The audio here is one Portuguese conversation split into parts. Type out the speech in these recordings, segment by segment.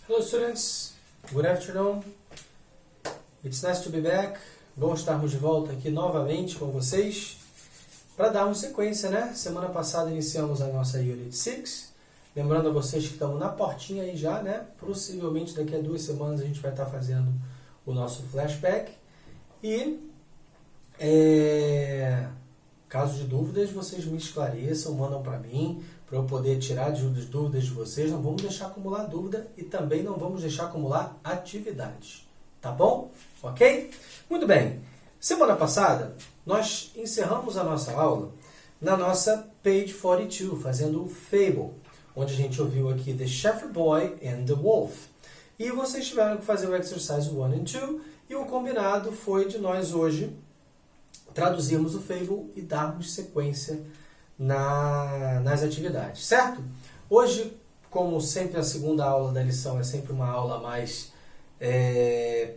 Hello students, good afternoon. It's nice to be back. Bom estarmos de volta aqui novamente com vocês para darmos sequência, né? Semana passada iniciamos a nossa Unit 6. Lembrando a vocês que estamos na portinha aí já, né? Possivelmente daqui a 2 semanas a gente vai estar fazendo o nosso flashback. E caso de dúvidas, vocês me esclareçam, mandam para mim, para eu poder tirar as dúvidas de vocês. Não vamos deixar acumular dúvida e também não vamos deixar acumular atividades. Tá bom? Ok? Muito bem. Semana passada, nós encerramos a nossa aula na nossa page 42, fazendo o Fable, onde a gente ouviu aqui The Shepherd Boy and the Wolf. E vocês tiveram que fazer o exercise 1 and 2, e o combinado foi de nós hoje traduzirmos o Fable e darmos sequência nas atividades, certo? Hoje, como sempre, a segunda aula da lição é sempre uma aula mais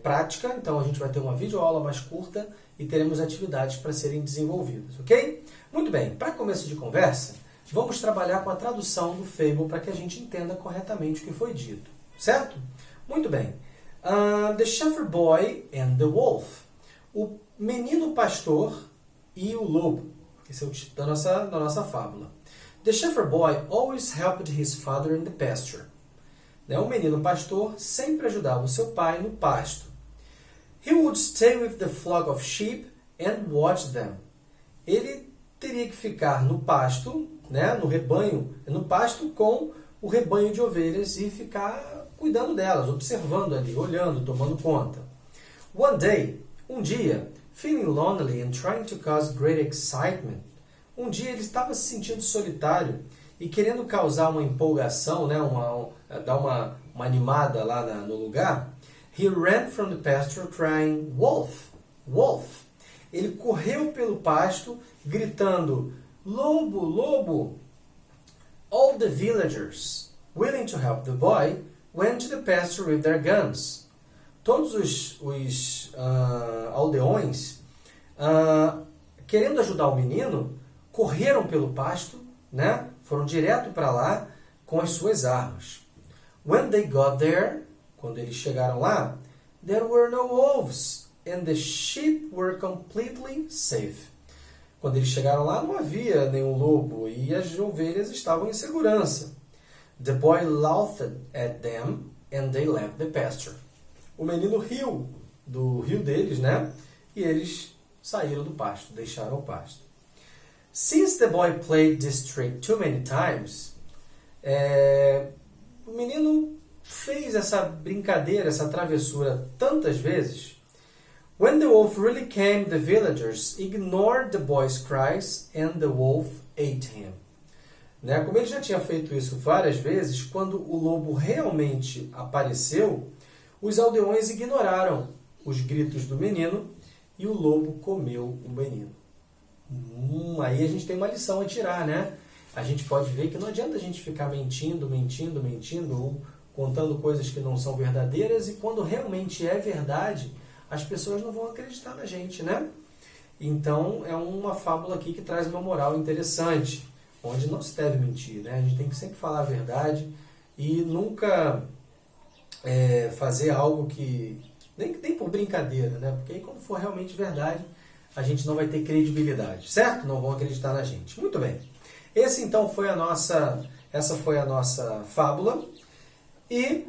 prática, então a gente vai ter uma videoaula mais curta e teremos atividades para serem desenvolvidas, ok? Muito bem, para começo de conversa, vamos trabalhar com a tradução do Fable para que a gente entenda corretamente o que foi dito, certo? Muito bem. The Shepherd Boy and the Wolf. O menino pastor e o lobo. Esse é o título da nossa fábula. The shepherd boy always helped his father in the pasture. O menino pastor sempre ajudava o seu pai no pasto. He would stay with the flock of sheep and watch them. Ele teria que ficar no pasto, no rebanho, no pasto com o rebanho de ovelhas e ficar cuidando delas, observando ali, olhando, tomando conta. One day, um dia, feeling lonely and trying to cause great excitement. Um dia ele estava se sentindo solitário e querendo causar uma empolgação, dar uma animada lá no lugar. He ran from the pasture crying, "Wolf! Wolf!" Ele correu pelo pasto gritando, "Lobo! Lobo!" All the villagers, willing to help the boy, went to the pasture with their guns. Todos os aldeões, querendo ajudar o menino, correram pelo pasto, foram direto para lá com as suas armas. When they got there, quando eles chegaram lá, there were no wolves and the sheep were completely safe. Quando eles chegaram lá, não havia nenhum lobo e as ovelhas estavam em segurança. The boy laughed at them and they left the pasture. O menino riu do rio deles, e eles saíram do pasto, deixaram o pasto. Since the boy played this trick too many times, o menino fez essa brincadeira, essa travessura tantas vezes. When the wolf really came, the villagers ignored the boy's cries and the wolf ate him. Como ele já tinha feito isso várias vezes, quando o lobo realmente apareceu, os aldeões ignoraram os gritos do menino e o lobo comeu o menino. Aí a gente tem uma lição a tirar, A gente pode ver que não adianta a gente ficar mentindo, ou contando coisas que não são verdadeiras, e quando realmente é verdade, as pessoas não vão acreditar na gente, Então, é uma fábula aqui que traz uma moral interessante, onde não se deve mentir, A gente tem que sempre falar a verdade e nunca fazer algo que... Nem por brincadeira, Porque aí quando for realmente verdade, a gente não vai ter credibilidade, certo? Não vão acreditar na gente. Muito bem. Essa foi a nossa fábula. E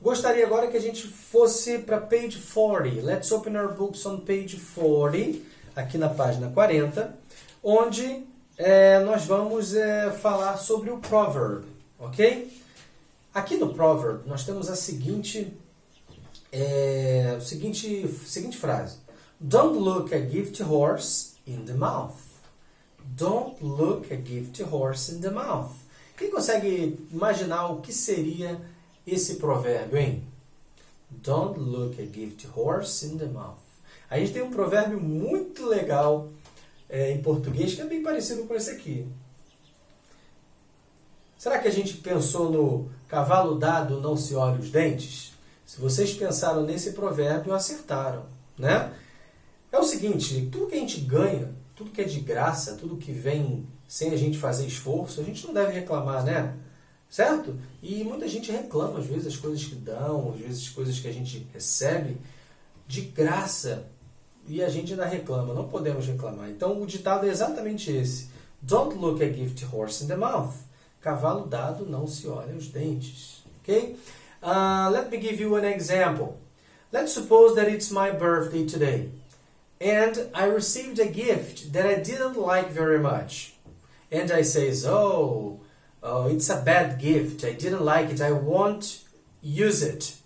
gostaria agora que a gente fosse para page 40. Let's open our books on page 40, aqui na página 40, onde nós vamos falar sobre o proverb, ok? Aqui no proverb nós temos a seguinte frase. Don't look a gift horse in the mouth. Don't look a gift horse in the mouth. Quem consegue imaginar o que seria esse provérbio, hein? Don't look a gift horse in the mouth. A gente tem um provérbio muito legal em português que é bem parecido com esse aqui. Será que a gente pensou no cavalo dado não se olha os dentes? Se vocês pensaram nesse provérbio, acertaram, É o seguinte, tudo que a gente ganha, tudo que é de graça, tudo que vem sem a gente fazer esforço, a gente não deve reclamar, certo? E muita gente reclama, às vezes, as coisas que dão, às vezes, as coisas que a gente recebe de graça, e a gente ainda reclama. Não podemos reclamar. Então, o ditado é exatamente esse. Don't look a gift horse in the mouth. Cavalo dado não se olha os dentes. Okay? Let me give you an example. Let's suppose that it's my birthday today. And I received a gift that I didn't like very much. And I says, oh, it's a bad gift. I didn't like it. I won't use it.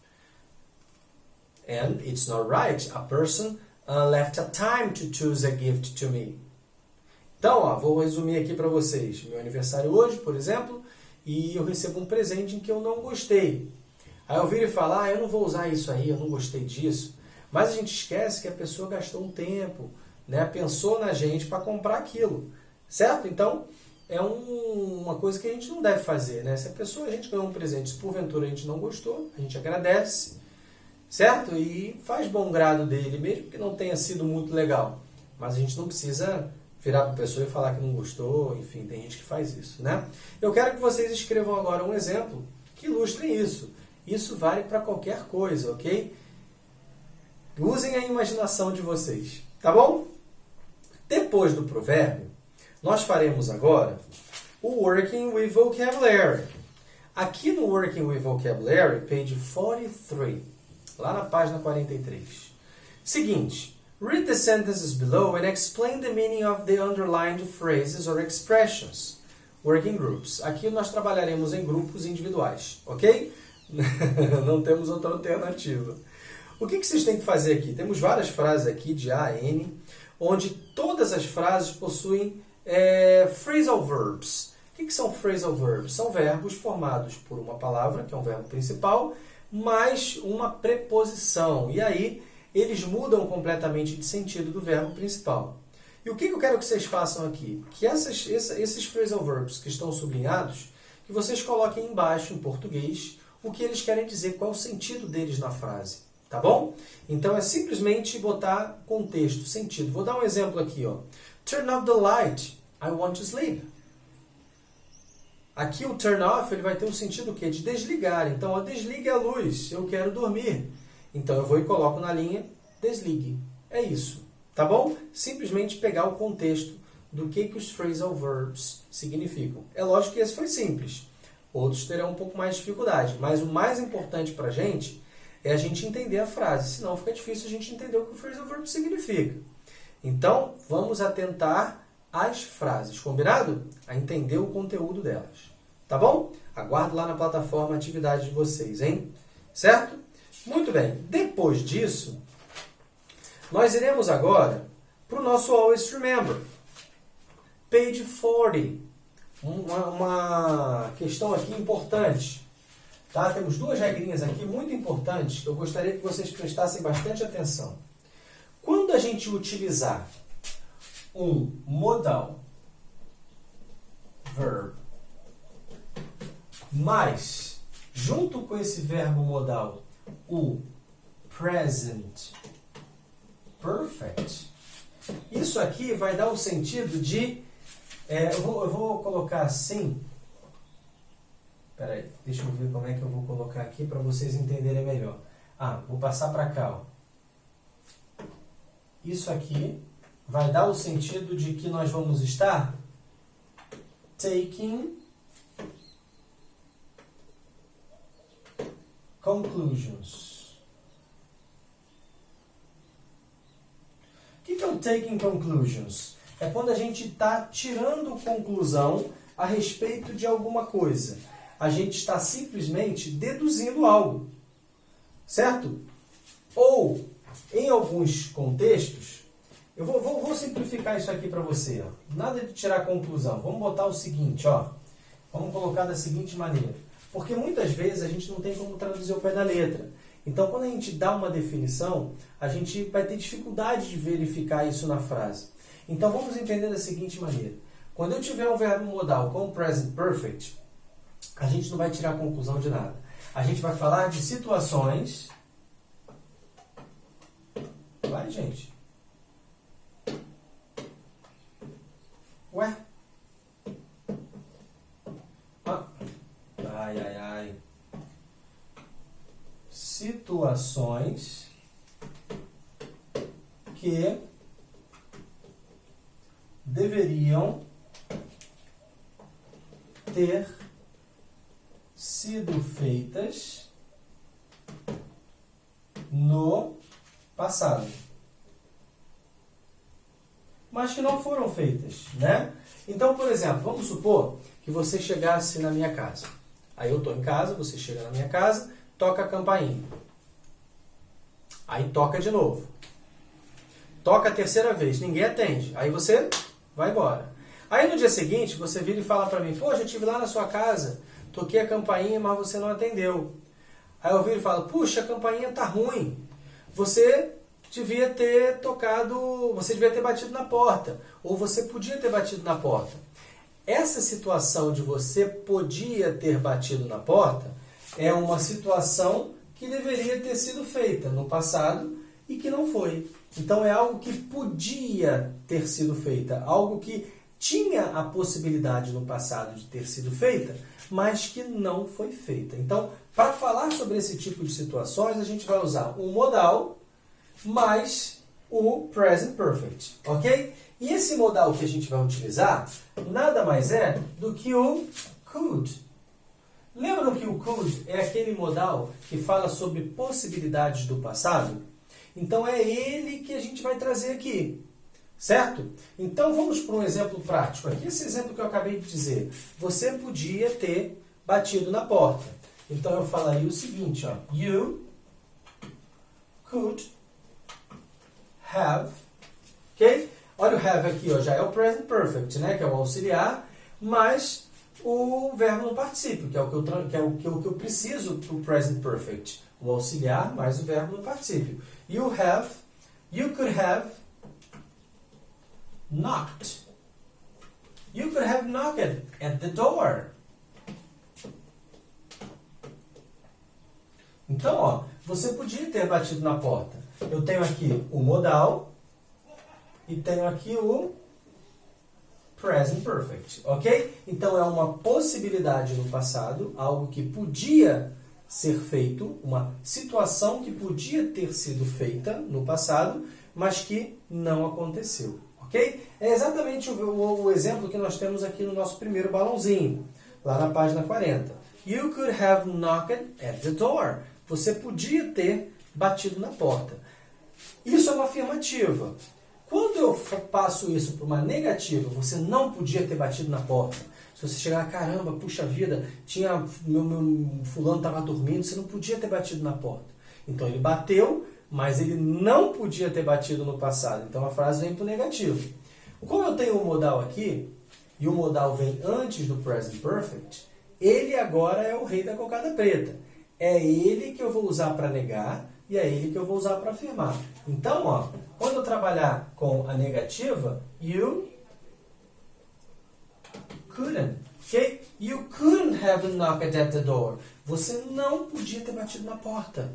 And it's not right. A person left a time to choose a gift to me. Então, vou resumir aqui para vocês. Meu aniversário hoje, por exemplo, e eu recebo um presente em que eu não gostei. Aí eu viro e falo, eu não vou usar isso aí, eu não gostei disso. Mas a gente esquece que a pessoa gastou um tempo, né? Pensou na gente para comprar aquilo, certo? Então, é uma coisa que a gente não deve fazer, né? Se a gente ganhou um presente, se porventura a gente não gostou, a gente agradece, certo? E faz bom grado dele, mesmo que não tenha sido muito legal. Mas a gente não precisa virar para a pessoa e falar que não gostou, enfim, tem gente que faz isso, né? Eu quero que vocês escrevam agora um exemplo que ilustre isso. Isso vale para qualquer coisa, ok? Usem a imaginação de vocês, tá bom? Depois do provérbio, nós faremos agora o Working with Vocabulary. Aqui no Working with Vocabulary, page 43, lá na página 43. Seguinte. Read the sentences below and explain the meaning of the underlined phrases or expressions. Working groups. Aqui nós trabalharemos em grupos individuais, ok? Não temos outra alternativa. O que vocês têm que fazer aqui? Temos várias frases aqui de A a N, onde todas as frases possuem phrasal verbs. O que são phrasal verbs? São verbos formados por uma palavra, que é um verbo principal, mais uma preposição. E aí, eles mudam completamente de sentido do verbo principal. E o que eu quero que vocês façam aqui? Que esses phrasal verbs que estão sublinhados, que vocês coloquem embaixo, em português, o que eles querem dizer, qual é o sentido deles na frase. Tá bom? Então é simplesmente botar contexto, sentido. Vou dar um exemplo aqui. Turn off the light, I want to sleep. Aqui o turn off ele vai ter um sentido o quê? De desligar. Então, desligue a luz, eu quero dormir. Então, eu vou e coloco na linha, desligue. É isso, tá bom? Simplesmente pegar o contexto do que os phrasal verbs significam. É lógico que esse foi simples. Outros terão um pouco mais de dificuldade. Mas o mais importante para a gente é a gente entender a frase. Senão fica difícil a gente entender o que o phrasal verb significa. Então, vamos atentar às frases. Combinado? A entender o conteúdo delas. Tá bom? Aguardo lá na plataforma a atividade de vocês, hein? Certo? Muito bem, depois disso, nós iremos agora para o nosso Always Remember. Page 40. Uma questão aqui importante. Tá? Temos duas regrinhas aqui muito importantes que eu gostaria que vocês prestassem bastante atenção. Quando a gente utilizar um modal verb, mas junto com esse verbo modal, o present perfect, isso aqui vai dar o sentido de... eu vou colocar assim... Peraí, deixa eu ver como é que eu vou colocar aqui para vocês entenderem melhor. Vou passar para cá. Isso aqui vai dar o sentido de que nós vamos estar taking conclusions. O que é o taking conclusions? É quando a gente está tirando conclusão a respeito de alguma coisa. A gente está simplesmente deduzindo algo. Certo? Ou, em alguns contextos, eu vou simplificar isso aqui para você. Nada de tirar conclusão. Vamos botar o seguinte, vamos colocar da seguinte maneira. Porque muitas vezes a gente não tem como traduzir o pé da letra. Então, quando a gente dá uma definição, a gente vai ter dificuldade de verificar isso na frase. Então, vamos entender da seguinte maneira. Quando eu tiver um verbo modal com present perfect, a gente não vai tirar conclusão de nada. A gente vai falar de situações... Vai, gente. Ué? situações que deveriam ter sido feitas no passado, mas que não foram feitas, né? Então, por exemplo, vamos supor que você chegasse na minha casa. Aí eu estou em casa, você chega na minha casa, toca a campainha. Aí toca de novo. Toca a terceira vez, ninguém atende. Aí você vai embora. Aí no dia seguinte, você vira e fala para mim, poxa, eu estive lá na sua casa, toquei a campainha, mas você não atendeu. Aí eu viro e falo, puxa, a campainha tá ruim. Você devia ter batido na porta. Ou você podia ter batido na porta. Essa situação de você podia ter batido na porta é uma situação que deveria ter sido feita no passado e que não foi. Então é algo que podia ter sido feita, algo que tinha a possibilidade no passado de ter sido feita, mas que não foi feita. Então, para falar sobre esse tipo de situações, a gente vai usar o modal mais o present perfect, ok? E esse modal que a gente vai utilizar nada mais é do que o could. Lembram que o could é aquele modal que fala sobre possibilidades do passado? Então é ele que a gente vai trazer aqui, certo? Então vamos para um exemplo prático. Aqui esse exemplo que eu acabei de dizer. Você podia ter batido na porta. Então eu falaria o seguinte, ó. You could have, ok? Olha o have aqui, ó, já é o present perfect, né? Que é o auxiliar, mais o verbo no particípio, que é o que eu preciso para o present perfect. O auxiliar mais o verbo no particípio. You could have knocked. You could have knocked at the door. Então, ó, você podia ter batido na porta. Eu tenho aqui o modal e tenho aqui o present perfect, ok? Então, é uma possibilidade no passado, algo que podia ser feito, uma situação que podia ter sido feita no passado, mas que não aconteceu, ok? É exatamente o exemplo que nós temos aqui no nosso primeiro balãozinho, lá na página 40. You could have knocked at the door. Você podia ter batido na porta. Isso é uma afirmativa. Quando eu passo isso para uma negativa, você não podia ter batido na porta. Se você chegar, caramba, puxa vida, meu fulano estava dormindo, você não podia ter batido na porta. Então ele bateu, mas ele não podia ter batido no passado. Então a frase vem para o negativo. Como eu tenho o modal aqui, e o modal vem antes do present perfect, ele agora é o rei da cocada preta. É ele que eu vou usar para negar e é ele que eu vou usar para afirmar. Então, ó, quando eu trabalhar com a negativa, you couldn't, ok? You couldn't have knocked at the door. Você não podia ter batido na porta,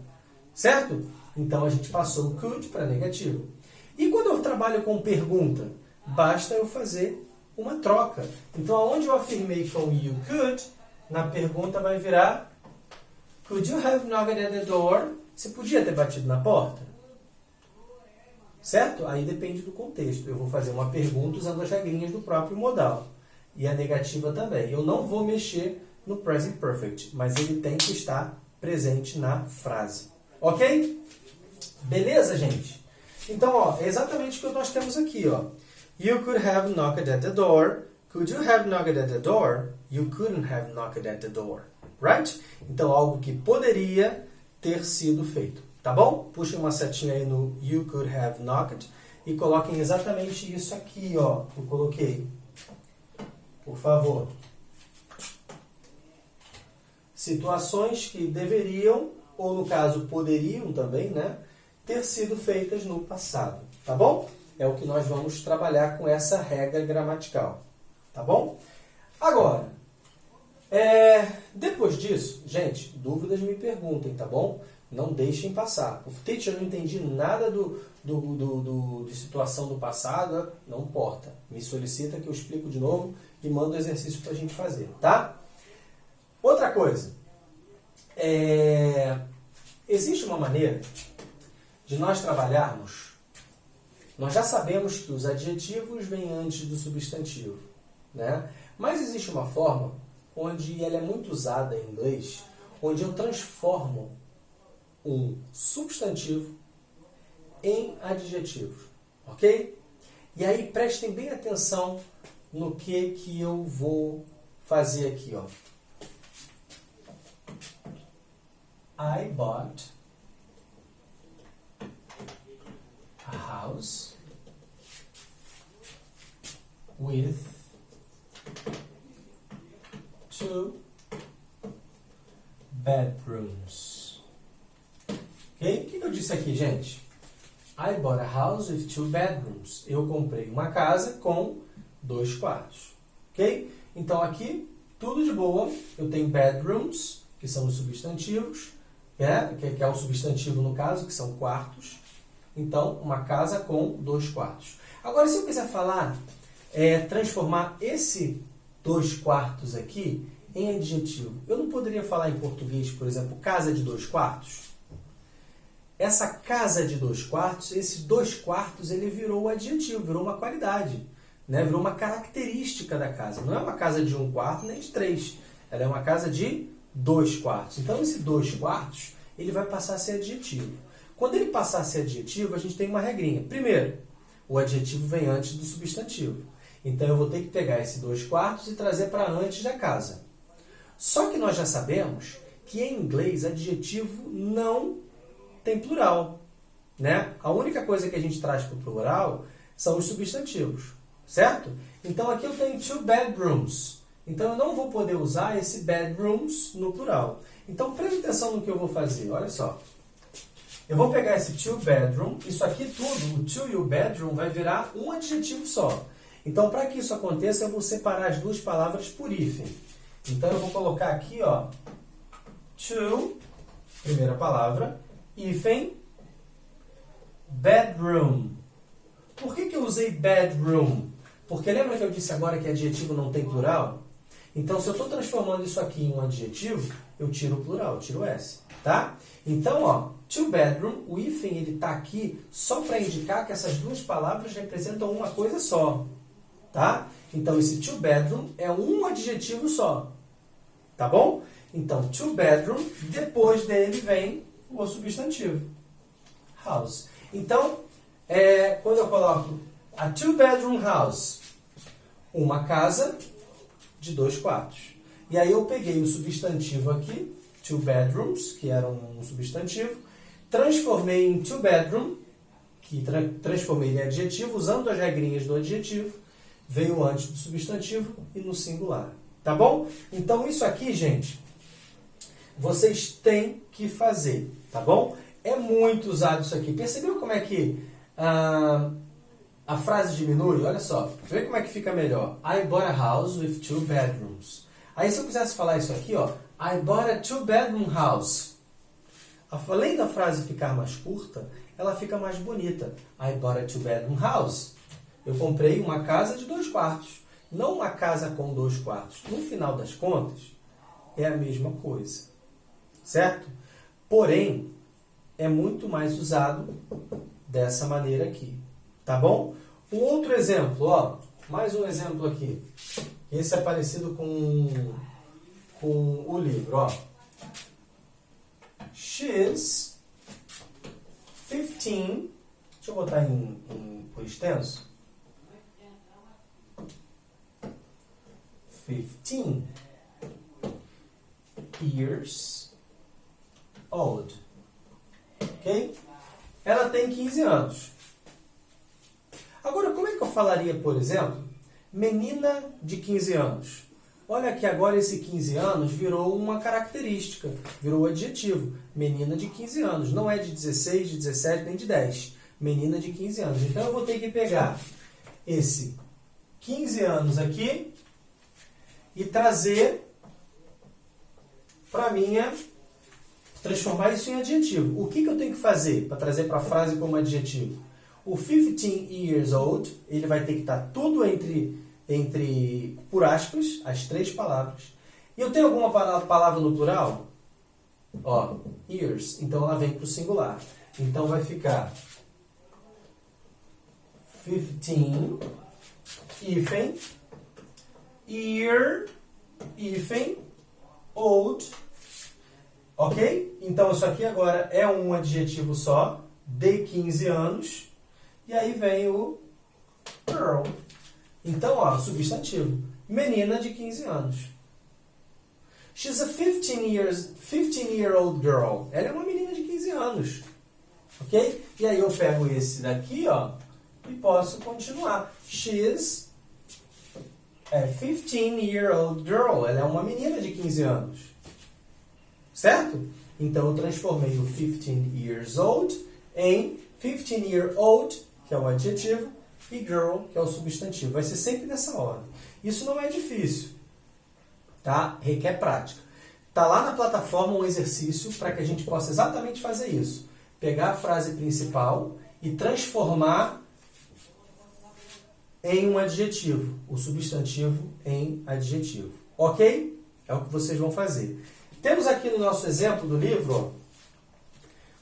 certo? Então a gente passou o could para negativo. E quando eu trabalho com pergunta, basta eu fazer uma troca. Então, aonde eu afirmei com you could, na pergunta vai virar could you have knocked at the door? Você podia ter batido na porta? Certo? Aí depende do contexto. Eu vou fazer uma pergunta usando as regrinhas do próprio modal. E a negativa também. Eu não vou mexer no present perfect, mas ele tem que estar presente na frase. Ok? Beleza, gente? Então, ó, é exatamente o que nós temos aqui, ó. You could have knocked at the door. Could you have knocked at the door? You couldn't have knocked at the door. Right? Então, algo que poderia ter sido feito. Tá bom? Puxem uma setinha aí no you could have knocked e coloquem exatamente isso aqui, ó. Eu coloquei. Por favor. Situações que deveriam, ou no caso poderiam também, né, ter sido feitas no passado. Tá bom? É o que nós vamos trabalhar com essa regra gramatical. Tá bom? Agora, depois disso, gente, dúvidas me perguntem, tá bom? Não deixem passar. O teacher não entendi nada de situação do passado, não importa. Me solicita que eu explico de novo e mando o exercício para a gente fazer, tá? Outra coisa. Existe uma maneira de nós trabalharmos. Nós já sabemos que os adjetivos vêm antes do substantivo, né? Mas existe uma forma onde ela é muito usada em inglês, onde eu transformo um substantivo em adjetivos, ok? E aí prestem bem atenção no que eu vou fazer aqui, ó. I bought a house with 2 bedrooms. Ok? O que eu disse aqui, gente? I bought a house with 2 bedrooms. Eu comprei uma casa com 2 quartos. Ok? Então aqui, tudo de boa. Eu tenho bedrooms, que são os substantivos, que é o substantivo no caso, que são quartos. Então, uma casa com 2 quartos. Agora, se eu quiser falar, transformar esse 2 quartos aqui em adjetivo, eu não poderia falar em português, por exemplo, casa de 2 quartos? Essa casa de 2 quartos, esses 2 quartos, ele virou um adjetivo, virou uma qualidade, né? Virou uma característica da casa. Não é uma casa de 1 quarto nem de 3. Ela é uma casa de 2 quartos. Então, esse 2 quartos, ele vai passar a ser adjetivo. Quando ele passar a ser adjetivo, a gente tem uma regrinha. Primeiro, o adjetivo vem antes do substantivo. Então, eu vou ter que pegar esse 2 quartos e trazer para antes da casa. Só que nós já sabemos que em inglês, adjetivo não tem plural, né? A única coisa que a gente traz para o plural são os substantivos, certo? Então, aqui eu tenho 2 bedrooms. Então, eu não vou poder usar esse bedrooms no plural. Então, preste atenção no que eu vou fazer. Olha só. Eu vou pegar esse 2 bedroom. Isso aqui tudo, o 2 e o bedroom, vai virar um adjetivo só. Então, para que isso aconteça, eu vou separar as duas palavras por hífen. Então, eu vou colocar aqui, ó, 2, primeira palavra, hífen, bedroom. Por que eu usei bedroom? Porque lembra que eu disse agora que adjetivo não tem plural? Então, se eu estou transformando isso aqui em um adjetivo, eu tiro o plural, eu tiro o S, tá? Então, ó, 2 bedroom, o hífen ele está aqui só para indicar que essas duas palavras representam uma coisa só, tá? Então, esse 2 bedroom é um adjetivo só, tá bom? Então, 2 bedroom, depois dele vem o substantivo, house. Então, quando eu coloco a 2 bedroom house, uma casa de 2 quartos. E aí eu peguei o substantivo aqui, 2 bedrooms, que era um substantivo, transformei em 2 bedroom, que transformei em adjetivo, usando as regrinhas do adjetivo, veio antes do substantivo e no singular. Tá bom? Então isso aqui, gente, vocês têm que fazer, tá bom? É muito usado isso aqui. Percebeu como é que a frase diminui? Olha só, vê como é que fica melhor. I bought a house with 2 bedrooms. Aí se eu quisesse falar isso aqui, ó, I bought a 2 bedroom house. Além da frase ficar mais curta, ela fica mais bonita. I bought a 2 bedroom house. Eu comprei uma casa de 2 quartos, não uma casa com 2 quartos. No final das contas, é a mesma coisa, certo? Porém, é muito mais usado dessa maneira aqui, tá bom? Um outro exemplo, ó, mais um exemplo aqui. Esse é parecido com o livro, ó. She's 15, deixa eu botar por extenso. 15 years old. Ok? Ela tem 15 anos. Agora, como é que eu falaria, por exemplo, menina de 15 anos? Olha que agora esse 15 anos virou uma característica, virou adjetivo. Menina de 15 anos. Não é de 16, de 17, nem de 10. Menina de 15 anos. Então, eu vou ter que pegar esse 15 anos aqui e trazer para minha... transformar isso em adjetivo. O que eu tenho que fazer para trazer para a frase como adjetivo? O 15 years old, ele vai ter que estar tudo por aspas, as 3 palavras. E eu tenho alguma palavra no plural? Ó, years. Então ela vem para o singular. Então vai ficar 15 hífen year hífen old. Ok? Então isso aqui agora é um adjetivo só, de 15 anos. E aí vem o girl. Então, ó, substantivo. Menina de 15 anos. She's a 15-year-old girl. Ela é uma menina de 15 anos. Ok? E aí eu pego esse daqui, ó, e posso continuar. She's a 15-year-old girl. Ela é uma menina de 15 anos. Certo? Então eu transformei o 15 years old em 15-year-old, que é o adjetivo, e girl, que é o substantivo. Vai ser sempre nessa ordem. Isso não é difícil, tá? Requer prática. Tá lá na plataforma um exercício para que a gente possa exatamente fazer isso. Pegar a frase principal e transformar em um adjetivo, o substantivo em adjetivo. Ok? É o que vocês vão fazer. Temos aqui no nosso exemplo do livro, ó,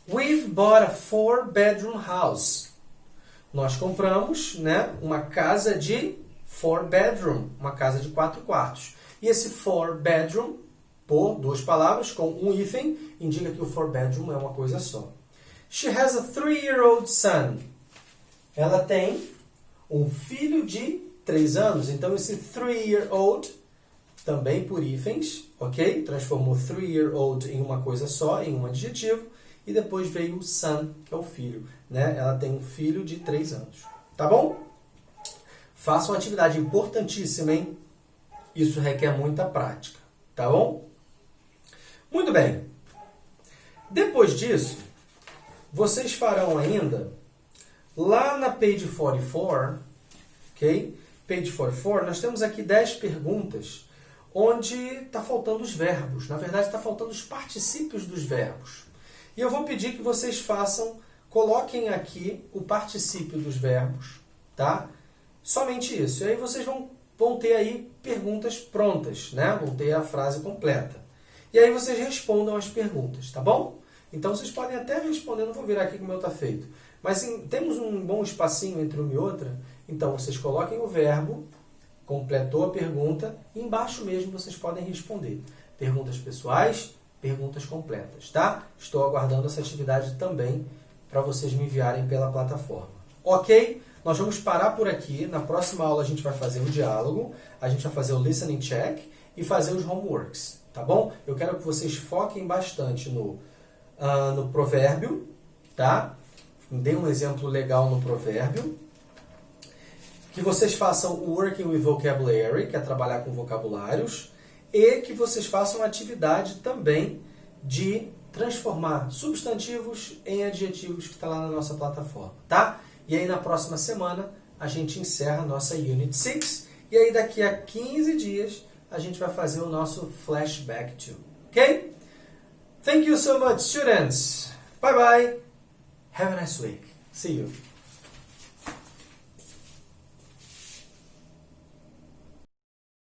We've bought a 4-bedroom house. Nós compramos, né, uma casa de 4-bedroom, uma casa de 4 quartos. E esse 4-bedroom, por duas palavras, com um hífen, indica que o 4-bedroom é uma coisa só. She has a 3-year-old son. Ela tem um filho de 3 anos. Então, esse 3-year-old, também por hífens, ok? Transformou 3-year-old em uma coisa só, em um adjetivo. E depois veio o son, que é o filho. Né? Ela tem um filho de 3 anos. Tá bom? Faça uma atividade importantíssima, hein? Isso requer muita prática. Tá bom? Muito bem. Depois disso, vocês farão ainda, lá na page 44, ok? Page 44, nós temos aqui 10 perguntas, onde está faltando os verbos. Na verdade, está faltando os particípios dos verbos. E eu vou pedir que vocês coloquem aqui o particípio dos verbos, tá? Somente isso. E aí vocês vão ter aí perguntas prontas, né? Vão ter a frase completa. E aí vocês respondam as perguntas, tá bom? Então vocês podem até responder, não vou virar aqui como o meu está feito. Mas temos um bom espacinho entre uma e outra, então vocês coloquem o verbo, completou a pergunta, e embaixo mesmo vocês podem responder. Perguntas pessoais, perguntas completas, tá? Estou aguardando essa atividade também para vocês me enviarem pela plataforma. Ok? Nós vamos parar por aqui. Na próxima aula a gente vai fazer o diálogo, a gente vai fazer o listening check e fazer os homeworks, tá bom? Eu quero que vocês foquem bastante no provérbio, tá? Dê um exemplo legal no provérbio. Que vocês façam o Working with Vocabulary, que é trabalhar com vocabulários, e que vocês façam a atividade também de transformar substantivos em adjetivos que está lá na nossa plataforma, tá? E aí na próxima semana a gente encerra a nossa Unit 6 e aí daqui a 15 dias a gente vai fazer o nosso Flashback 2, ok? Thank you so much, students. Bye bye. Have a nice week. See you.